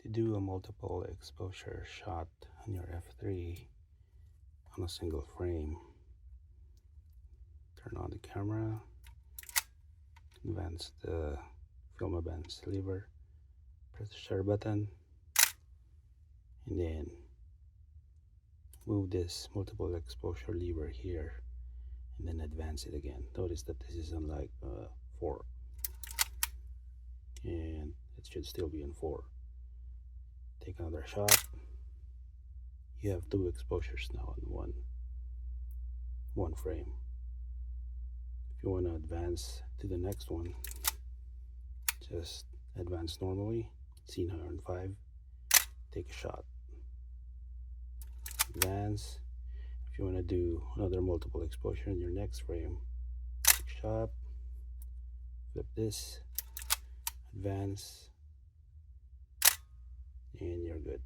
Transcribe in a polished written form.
To do a multiple exposure shot on your F3 on a single frame, turn on the camera, advance the film advance lever, press the shutter button, and then move this multiple exposure lever here, and then advance it again. Notice that this is on like 4, and it should still be in 4. Take another shot. You have 2 exposures now in one frame. If you want to advance to the next one, just advance normally, scene 105, take a shot, advance. If you want to do another multiple exposure in your next frame, take a shot, flip this, advance, and you're good.